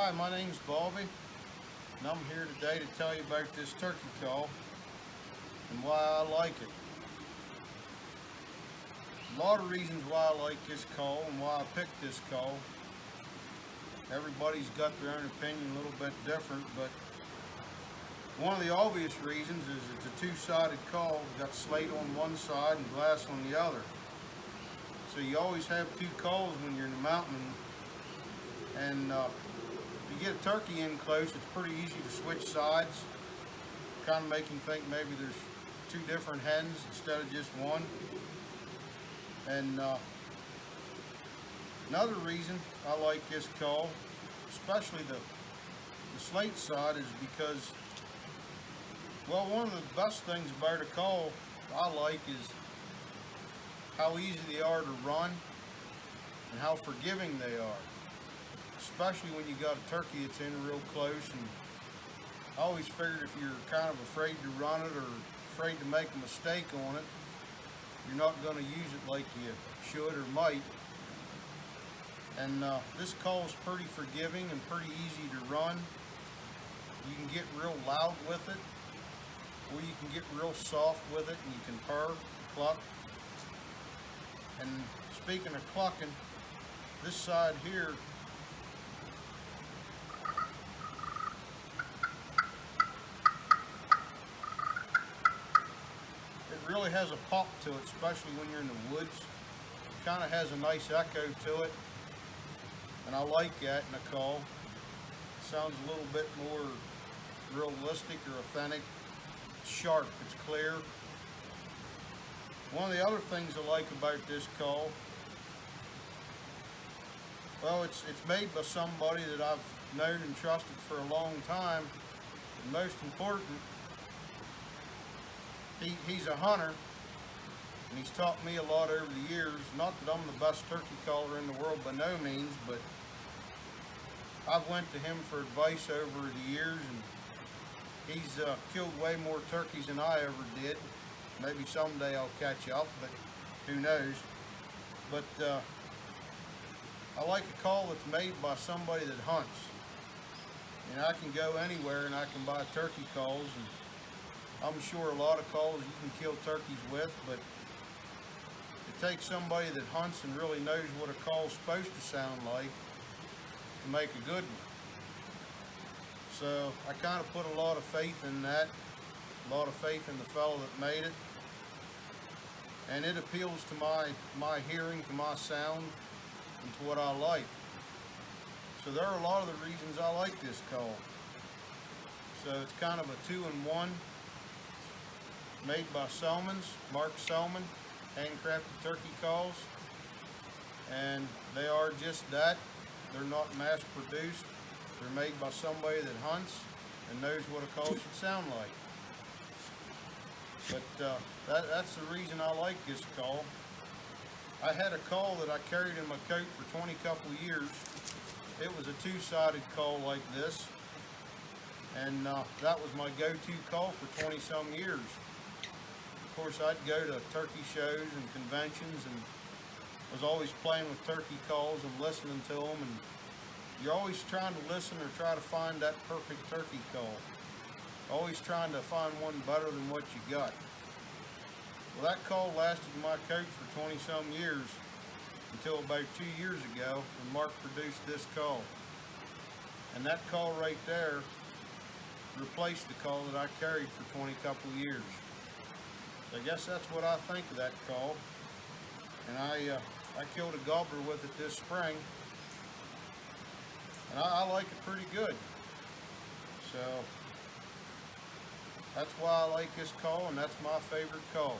Hi, my name's Bobby, and I'm here today to tell you about this turkey call and why I like it. A lot of reasons why I like this call and why I picked this call. Everybody's got their own opinion, a little bit different, but one of the obvious reasons is it's a two-sided call. You've got slate on one side and glass on the other. So you always have two calls when you're in the mountain, and if you get a turkey in close, it's pretty easy to switch sides, kind of make him think maybe there's two different hens instead of just one. And another reason I like this call, especially the slate side, is because, well, one of the best things about a call I like is how easy they are to run and how forgiving they are, especially when you got a turkey that's in real close. And I always figured if you're kind of afraid to run it or afraid to make a mistake on it, you're not going to use it like you should or might. And this call is pretty forgiving and pretty easy to run. You can get real loud with it, or you can get real soft with it, and you can purr, cluck. And speaking of clucking, this side here, it really has a pop to it, especially when you're in the woods. It kind of has a nice echo to it, and I like that in a call. It sounds a little bit more realistic or authentic. It's sharp, it's clear. One of the other things I like about this call, well, it's made by somebody that I've known and trusted for a long time. And most important, he's a hunter, and he's taught me a lot over the years. Not that I'm the best turkey caller in the world by no means, but I've went to him for advice over the years, and he's killed way more turkeys than I ever did. Maybe someday I'll catch up, but who knows. But I like a call that's made by somebody that hunts. And I can go anywhere and I can buy turkey calls, and I'm sure a lot of calls you can kill turkeys with, but it takes somebody that hunts and really knows what a call's supposed to sound like to make a good one. So I kind of put a lot of faith in that, a lot of faith in the fellow that made it, and it appeals to my hearing, to my sound, and to what I like. So there are a lot of the reasons I like this call. So it's kind of a two-in-one, made by Selman's, Mark Selman, Handcrafted turkey calls, and they are just that. They're not mass produced. They're made by somebody that hunts and knows what a call should sound like. But that's the reason I like this call. I had a call that I carried in my coat for 20 couple years. It was a two-sided call like this, and that was my go-to call for 20 some years. Of course, I'd go to turkey shows and conventions and was always playing with turkey calls and listening to them, and you're always trying to listen or try to find that perfect turkey call. Always trying to find one better than what you got. Well, that call lasted in my coat for 20 some years until about 2 years ago when Mark produced this call. And that call right there replaced the call that I carried for 20 couple years. So I guess that's what I think of that call. And I killed a gobbler with it this spring, and I like it pretty good. So that's why I like this call, and that's my favorite call.